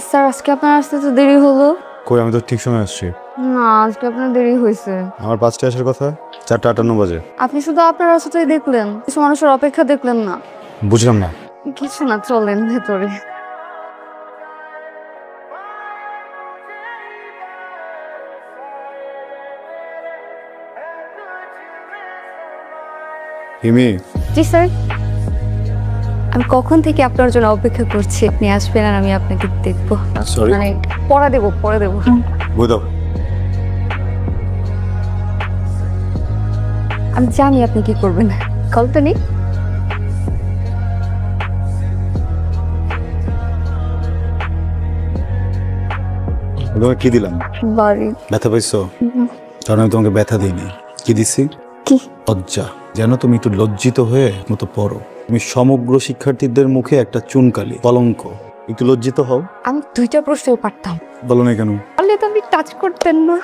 Sir আজকে আপনার আসতে তো দেরি হলো। কই, আমি তো ঠিক সময় আসছি। না, আজকে আপনার দেরি হয়েছে। আমার 5টায় আসার কথা, 4:58 বাজে। আপনি শুধু আপনার রাস্তাটাই দেখলেন, কিছু মানুষের অপেক্ষা দেখলেন না। বুঝলাম না। কিছু না, চলেন ভেতরে। হিমি। জি স্যার। আমি কখন থেকে আপনার জন্য অপেক্ষা করছি, আপনি আসবেন আর আমি আপনাকে দেখবো। সরি। মানে পরে দেবো। বুঝাও। আমি জানি আপনি কি করবেন, কলটা নেই। তোমাকে কি দিলাম? বাড়ি। ব্যথা পাইছো? কারণ আমি তোমাকে ব্যথা দিইনি। কি দিছি? কি? লজ্জা। যেন তুমি একটু লজ্জিত হয়ে মতো পড়ো। তুমি সমগ্র শিক্ষার্থীদের মুখে একটা চুনকালি, কলঙ্ক। একটু লজ্জিত হও। আমি 2টা প্রশ্নও পারতাম। বলো না কেন? বললে তো আপনি টাচ করতেন না।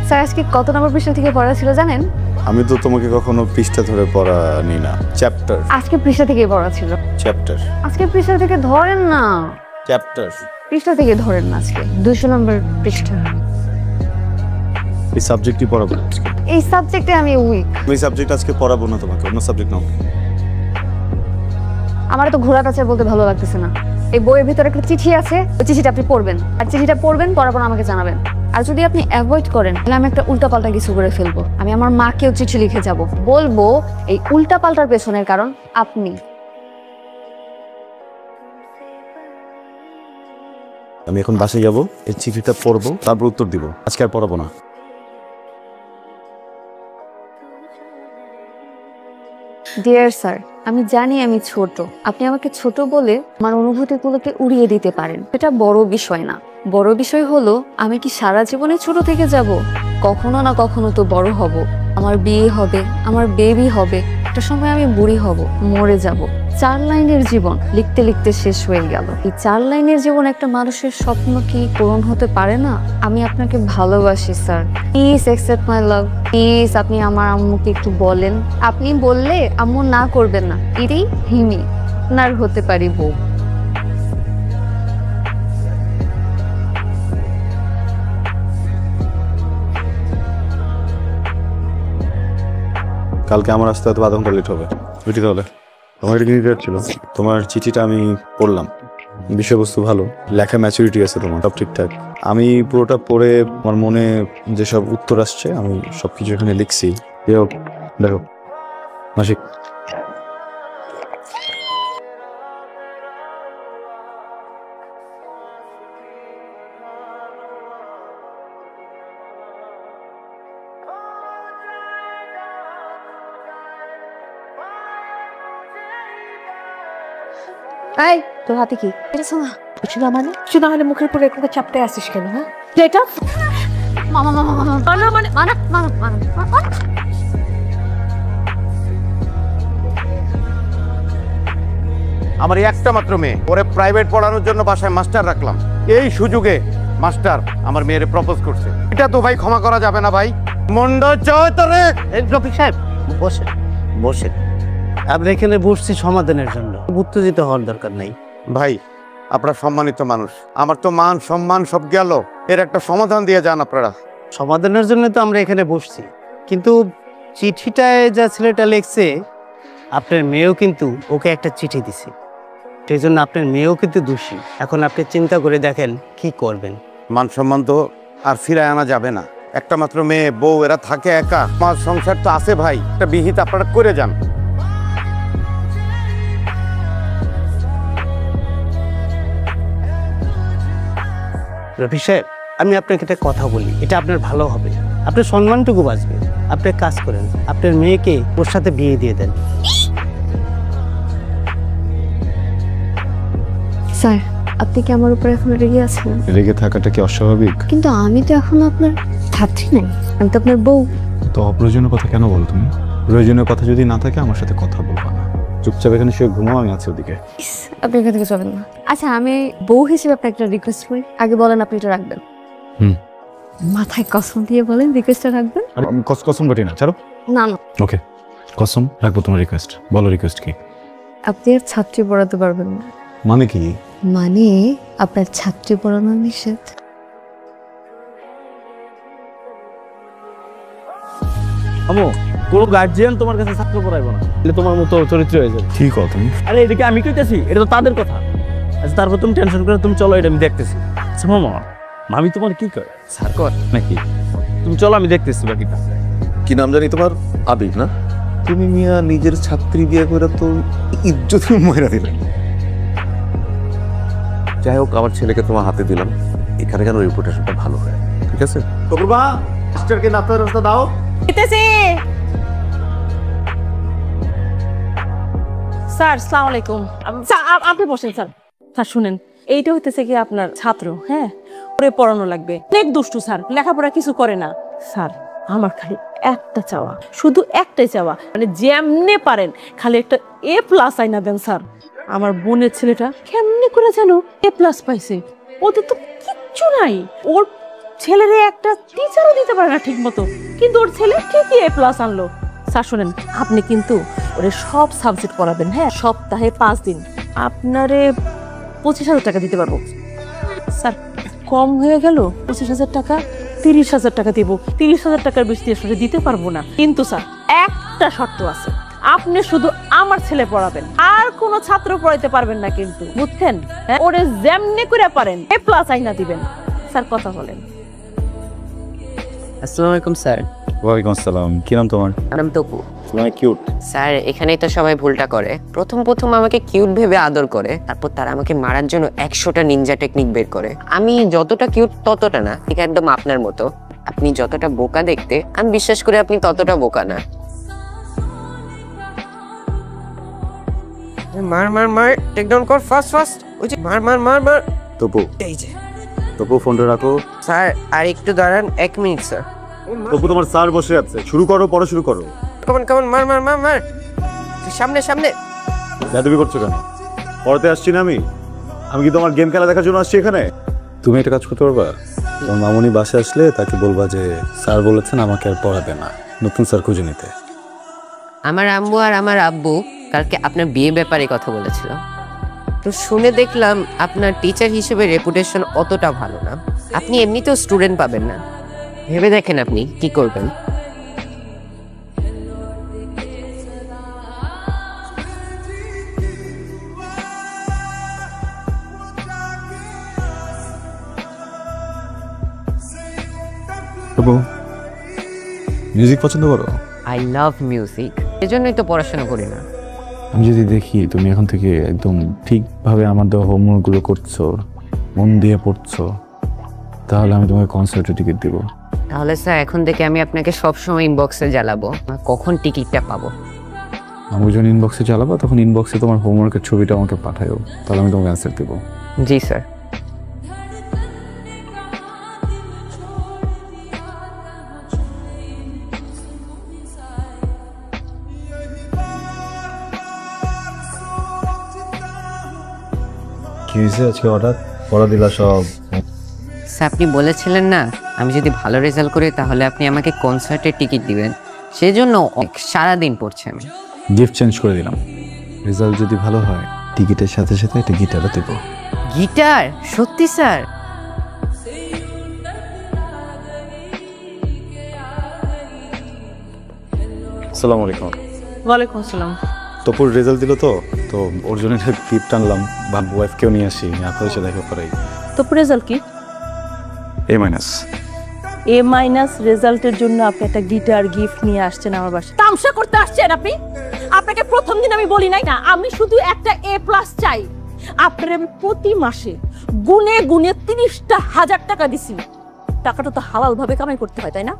স্যার আজকে কত নম্বর পৃষ্ঠা থেকে পড়া ছিল জানেন? আমি তো তোমাকে কখনো পৃষ্ঠা ধরে পড়া নি না। চ্যাপ্টার। আজকে পৃষ্ঠা থেকে পড়া ছিল। চ্যাপ্টার। আজকে পৃষ্ঠা থেকে ধরেন না। চ্যাপ্টার। পৃষ্ঠা থেকে ধরেন না, আজকে 200 নম্বর পৃষ্ঠা। এই সাবজেক্টই পড়াবো আজকে। এই সাবজেক্টে আমি উইক। এই সাবজেক্ট আজকে পড়াবো না তোমাকে, অন্য সাবজেক্ট নাও। আমার তো ঘোড়া কাছে বলতে ভালো লাগতেছে না। এই বইয়ের ভিতরে একটা চিঠি আছে, ওই চিঠিটা আপনি পড়বেন, আর চিঠিটা পড়বেন, পড়ার পর আমাকে জানাবেন। আর যদি আপনি অ্যাভয়েড করেন তাহলে আমি একটা উল্টাপাল্টা কিছু করে ফেলবো। আমি আমার মাকেও চিঠি লিখে যাব, বলবো এই উল্টাপাল্টার পেছনের কারণ আপনি। আমি এখন বাসায় যাবো, এই চিঠিটা পড়বো, তারপর উত্তর দিব। আজকে আর পড়াবো না। ডিয়ার স্যার, আমি জানি আমি ছোট, আপনি আমাকে ছোট বলে আমার অনুভূতিগুলোকে উড়িয়ে দিতে পারেন, এটা বড় বিষয় না। বড় বিষয় হলো আমি কি সারা জীবনে ছোট থেকে যাব? কখনো না কখনো তো বড় হব। আমার বিয়ে হবে, আমার বেবি হবে, একটা সময় আমি বুড়ি হব, মরে যাব। 4 লাইনের জীবন লিখতে লিখতে শেষ হয়ে গেল। এই 4 লাইনের জীবন একটা মানুষের স্বপ্ন কি পূরণ হতে পারে না? আমি আপনাকে ভালোবাসি sir, please accept my love. Please আপনি আমার আম্মুকে একটু বলেন। আপনি বললে আম্মু না করবেন না। এটাই হিমি, আপনার হতে পারি বউ। কালকে আমার আসতে হয়তো 0.5 ঘন্টা লেট হবে। বুঝি তাহলে তোমার এটা কি রেট ছিল? তোমার চিঠিটা আমি পড়লাম, বিষয়বস্তু ভালো, লেখা ম্যাচুরিটি আছে তোমার, সব ঠিকঠাক। আমি পুরোটা পড়ে আমার মনে যেসব উত্তর আসছে আমি সবকিছু এখানে লিখছি। দেখো মাসিক, এই তোর হাতে কি? এটা শোনা কিছু না, মানে কিছু না হলে মুখের উপরে একটা চাপতে আসিস কেন? হ্যাঁ এটা মামা মামা মামা মানা মানে মানা মানা মানা। আমার একটা মাত্র মেয়ে, ওরে প্রাইভেট পড়ানোর জন্য বাসায় মাস্টার রাখলাম। এই সুযোগে মাস্টার আমার মেয়েরে প্রপোজ করছে। এটা তো ভাই ক্ষমা করা যাবে না ভাই। মন্ড চয়তরে রফিক সাহেব বসেন বসেন। আপনি এখানে বসছি সমাধানের জন্য, উত্তেজিত হওয়ার দরকার নাই। ভাই আপনারা সম্মানিত মানুষ, আমার তো মান সম্মান সব গেল, এর একটা সমাধান দিয়ে যান আপনারা। সমাধানের জন্য তো আমরা এখানে বসছি, কিন্তু চিঠিটায় যা ছেলেটা লিখছে, আপনার মেয়েও কিন্তু ওকে একটা চিঠি দিছে, সেই জন্য আপনার মেয়েও কিন্তু দোষী। এখন আপনি চিন্তা করে দেখেন কি করবেন। মান সম্মান তো আর ফিরায় আনা যাবে না। একটা মাত্র মেয়ে, বউ, এরা থাকে একা। আমার সংসার তো আছে ভাই, একটা বিহিত আপনারা করে যান। রফিক সাহেব, আমি আপনাকে একটা কথা বলি, এটা আপনার ভালো হবে, আপনার সম্মানটুকু বাঁচবে। আপনি কাজ করেন, আপনার মেয়েকে ওর সাথে বিয়ে দিয়ে দেন। স্যার আপনি কি আমার উপর এখন রেগে আছেন? রেগে থাকাটা কি অস্বাভাবিক? কিন্তু আমি তো এখন আপনার ছাত্রী নাই, আমি তো আপনার বউ। তো অপ্রয়োজনীয় কথা কেন বলো তুমি? প্রয়োজনীয় কথা যদি না থাকে আমার সাথে কথা বলবা না। চুপচাপ এখানে শুয়ে ঘুমাও, আমি আছি ওদিকে। আপনি এখান থেকে চলেন না। আচ্ছা আমি বউ হিসেবে আপনাকে একটা রিকোয়েস্ট করি, আগে বলেন আপনি এটা রাখবেন। মাথায় কসম দিয়ে বলেন রিকোয়েস্টটা রাখবেন। আমি কসম কাটি না, ছাড়ো। না না, ওকে, কসম রাখবো তোমার রিকোয়েস্ট। বলো রিকোয়েস্ট কি? আপনি আর ছাত্রী পড়াতে পারবেন না। মানে কি? মানে আপনার ছাত্রী পড়ানো নিষেধ। আমো, কোনো গার্জিয়ান তোমার কাছে ছাত্র পড়াইবো না, তাহলে তোমার মতো চরিত্র হয়ে যাবে। ঠিক কথা তুমি। আরে এদিকে আমি কইতেছি, এটা তো তাদের কথা। আচ্ছা তারপর তুমি টেনশন করে তুমি চলো, এটা আমি দেখতেছি। আচ্ছা মামা, মামি তোমার কি কয়? স্যার কর নাকি? তুমি চলো, আমি দেখতেছি বাকিটা। কি নাম জানি তোমার? আবির না? তুমি মিয়া নিজের ছাত্রী বিয়ে করে তো ইজ্জত মহিলা দিলে। যাই হোক, আমার ছেলেকে তোমার হাতে দিলাম, এখানে কেন রিপুটেশনটা ভালো হয়, ঠিক আছে? টকুরবা মাস্টারকে নাস্তার রাস্তা দাও। স্যার আসসালামু আলাইকুম। স্যার আপনি বসেন। স্যার স্যার শুনেন, এইটা হইতেছে কি আপনার ছাত্র, হ্যাঁ, ওরে পড়ানো লাগবে। অনেক দুষ্টু স্যার, লেখাপড়া কিছু করে না। স্যার আমার খালি একটা চাওয়া, শুধু একটাই চাওয়া, মানে যেমনে পারেন খালি একটা A+ আইনা দেন স্যার। আমার বোনের ছেলেটা কেমনে করে যেন A+ পাইছে, ওদের তো কিচ্ছু নাই। ওর ছেলেরে একটা টিচারও দিতে পারে না ঠিক মতো, কিন্তু ওর ছেলে ঠিকই A+ আনলো। স্যার শুনেন, আপনি কিন্তু ওরে সব সাবজেক্ট পড়াবেন, হ্যাঁ, সপ্তাহে 5 দিন। আপনারে 25,000 টাকা দিতে পারবো। স্যার কম হয়ে গেল 25,000 টাকা, 30,000 টাকা দেব। 30,000 টাকার বেশি আসলে দিতে পারবো না, কিন্তু স্যার একটা শর্ত আছে, আপনি শুধু আমার ছেলে পড়াবেন, আর কোনো ছাত্র পড়াইতে পারবেন না কিন্তু, বুঝছেন? হ্যাঁ, ওরে যেমনি করে পারেন A+ আইনা দিবেন। স্যার কথা বলেন। আসসালামু আলাইকুম স্যার। ওয়ালাইকুম আসসালাম। কি নাম তোমার? নাম তপু। তোমার কিউট। স্যার এখানেই তো সবাই ভুলটা করে, প্রথম আমাকে কিউট ভেবে আদর করে, তারপর তারা আমাকে মারার জন্য 100টা নিনজা টেকনিক বের করে। আমি যতটা কিউট ততটা না, ঠিক একদম আপনার মতো। আপনি যতটা বোকা দেখতে, আমি বিশ্বাস করি আপনি ততটা বোকা না। মার মার মার, টেক ডাউন কর ফাস্ট। ওই যে মার মার মার মার। তপু, এই যে তপু ফোনটা রাখো। স্যার আর একটু দাঁড়ান, 1 মিনিট স্যার। তপু তোমার স্যার বসে আছে, শুরু করো, পড়া শুরু করো। কেমন মার মার মার মার, সামনে সামনে। দাদুবি করছো কেন? পড়াতে আসছি না আমি? আমি কি তোমার গেম খেলা দেখার জন্য আসছি এখানে? তুমি একটা কাজ করতে পারবা? তোমার মামুনি বাসে আসলে তাকে বলবা যে স্যার বলেছেন আমাকে আর পড়াবে না, নতুন স্যার খুঁজে নিতে। আমার আম্মু আর আমার আব্বু কালকে আপনার বিয়ে ব্যাপারে কথা বলেছিল, তো শুনে দেখলাম আপনার টিচার হিসেবে রেপুটেশন অতটা ভালো না। আপনি এমনিতেও স্টুডেন্ট পাবেন না, ভেবে দেখেন আপনি কি করবেন। তপু, মিউজিক পছন্দ করো? আই লাভ মিউজিক, এজন্যই তো পড়াশোনা করি না। আমি যদি দেখি তুমি এখন থেকে একদম ঠিকভাবে আমার দেওয়া হোমওয়ার্কগুলো করছো, মন দিয়ে পড়ছো, তাহলে আমি তোমাকে কনসার্টে টিকিট দিব। তাহলে স্যার এখন থেকে আমি আপনাকে সবসময় ইনবক্সে জ্বালাবো, কখন টিকিটটা পাবো। আমি যখন ইনবক্সে চালাবো তখন ইনবক্সে তোমার হোমওয়ার্কের ছবিটা আমাকে পাঠাও, তাহলে আমি তোমাকে অ্যান্সার দেবো। জি স্যার। কি হয়েছে আজকে হঠাৎ পড়া দিলা সব? স্যার আপনি বলেছিলেন না আমি যদি ভালো রেজাল্ট করি তাহলে আপনি আমাকে কনসার্টের টিকিট দিবেন, সেজন্য সারাদিন পড়ছি আমি। গিফট চেঞ্জ করে দিলাম, রেজাল্ট যদি ভালো হয় টিকিটের সাথে সাথে একটা গিটারও দেবো। গিটার? সত্যি স্যার? আসসালামু আলাইকুম। ওয়ালাইকুম আসসালাম। তপুর রেজাল্ট দিল তো, তো ওর জন্য একটা গিফট আনলাম, বা ওয়াইফকেও নিয়ে আসি, আপনাদের সাথে দেখা করাই। তোর রেজাল্ট কি? A- রেজাল্টের জন্য আপনি একটা গিটার গিফট নিয়ে আসছেন আমার বাসায়, তামসা করতে আসছেন আপনি? আপনাকে প্রথম দিন আমি বলি নাই না আমি শুধু একটা A+ চাই? আপনার আমি প্রতি মাসে গুনে গুনে 30,000 টাকা দিছি, টাকাটা তো হালাল ভাবে কামাই করতে হয় তাই না?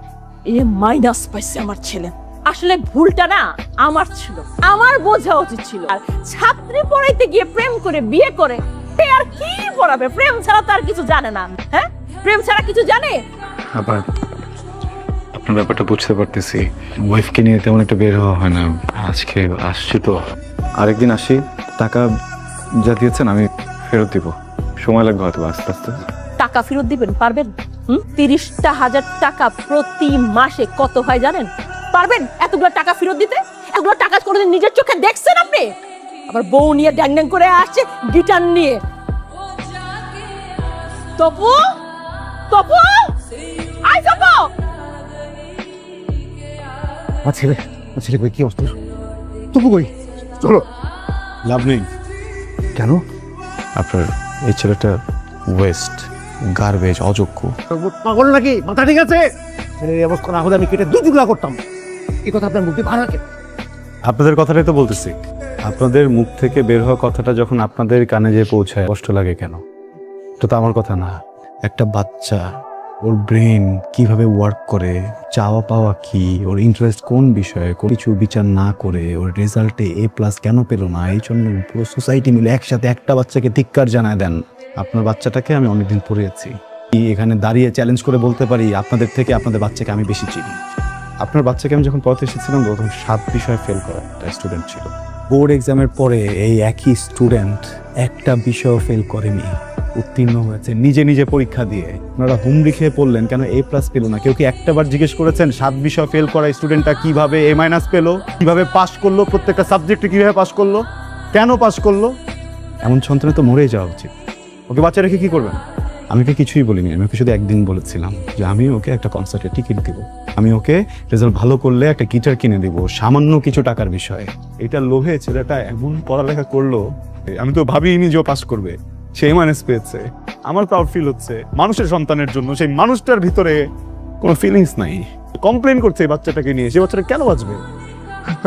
A- পাইছে আমার ছেলে, আসলে ভুলটা না আমার ছিল, আমার বোঝা উচিত ছিল। আর ছাত্রী পড়াইতে গিয়ে প্রেম করে বিয়ে করে সে আর কি পড়াবে? প্রেম ছাড়া তো আর কিছু জানে না, হ্যাঁ? প্রেম ছাড়া কিছু জানে? আবার আপনার ব্যাপারটা বুঝতে পারতেছি, ওয়াইফকে নিয়ে তেমন একটা বের হওয়া হয় না। আজকে আসছি তো, আরেকদিন আসি, টাকা যা দিয়েছেন আমি ফেরত দিব, সময় লাগবে হয়তো আস্তে আস্তে। টাকা ফেরত দিবেন? পারবেন? 30,000 টাকা প্রতি মাসে কত হয় জানেন? পারবেন এতগুলো টাকা ফেরত দিতে? এগুলো টাকা কোনোদিন নিজের চোখে দেখছেন আপনি? আবার বউ নিয়ে ড্যাং ড্যাং করে আসছে গিটার নিয়ে। তপু, তপু, আই তপু। ছেলে কই, কি অবস্থা? তবু কই, চলো। লাভ নেই। কেন? আপনার এই ছেলেটা ওয়েস্ট, গার্বেজ, অযোগ্য। পাগল নাকি? মাথা ঠিক আছে? ছেলের এই অবস্থা না হলে আমি কেটে 2 টুকরা করতাম। এই কথা আপনার মুখে ভাড়া কে? আপনাদের কথাটাই তো বলতেছি। আপনাদের মুখ থেকে বের হওয়া কথাটা যখন আপনাদের কানে যেয়ে পৌঁছায় কষ্ট লাগে কেন? এটা তো আমার কথা না। একটা বাচ্চা, ওর ব্রেন কিভাবে ওয়ার্ক করে, চাওয়া পাওয়া কি, ওর ইন্টারেস্ট কোন বিষয়ে, কিছু বিচার না করে ওর রেজাল্টে A+ কেন পেলো না, এই জন্য পুরো সোসাইটি মিলে একসাথে একটা বাচ্চাকে ধিক্কার জানায় দেন। আপনার বাচ্চাটাকে আমি অনেকদিন পড়িয়েছি। এখানে দাঁড়িয়ে চ্যালেঞ্জ করে বলতে পারি আপনাদের থেকে আপনাদের বাচ্চাকে আমি বেশি চিনি। আপনার বাচ্চাকে আমি যখন পড়াতে এসেছিলাম তখন 7 বিষয়ে ফেল করা একটা স্টুডেন্ট ছিল। বোর্ড এক্সামের পরে এই একই স্টুডেন্ট একটা বিষয়ও ফেল করেনি, উত্তীর্ণ হয়েছে নিজে নিজে পরীক্ষা দিয়ে। আপনারা হুমড়ি খেয়ে পড়লেন কেন A+ পেল না? কেউ কি একটাবার জিজ্ঞেস করেছেন 7 বিষয় ফেল করা স্টুডেন্টটা কিভাবে A- পেলো, কিভাবে পাস করলো, প্রত্যেকটা সাবজেক্টে কিভাবে পাস করলো, কেন পাস করলো? এমন সন্তানে তো মরেই যাওয়া উচিত। ওকে বাচ্চা রেখে কি করবেন? আমি ওকে কিছুই বলিনি। আমি ওকে শুধু একদিন বলেছিলাম যে আমি ওকে একটা কনসার্টের টিকিট দিব, আমি ওকে রেজাল্ট ভালো করলে একটা গিটার কিনে দিব, সামান্য কিছু টাকার বিষয়ে। এটা লোভে ছেলেটা এমন পড়ালেখা করলো, আমি তো ভাবিনি যে ও পাস করবে। সে A- পেয়েছে, আমার প্রাউড ফিল হচ্ছে মানুষের সন্তানের জন্য। সেই মানুষটার ভিতরে কোনো ফিলিংস নাই, কমপ্লেন করছে এই বাচ্চাটাকে নিয়ে। সে বাচ্চাটা কেন বাঁচবে?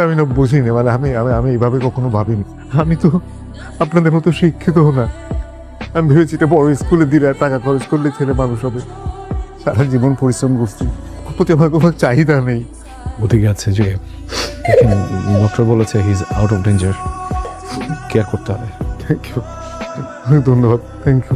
আমি না বুঝিনি, মানে আমি এইভাবে কখনো ভাবিনি। আমি তো আপনাদের মতো শিক্ষিত না। আমি ভেবেছি এটা বড় স্কুলে দিলে টাকা খরচ করলে ছেলে মানুষ হবে। সারা জীবন পরিশ্রম করছি, প্রতি আমার কোনো চাহিদা নেই। ওদিকে আছে যে দেখেন ডক্টর বলেছে he is out of danger, care করতে হবে। থ্যাংক ইউ, ধন্যবাদ, থ্যাংক ইউ।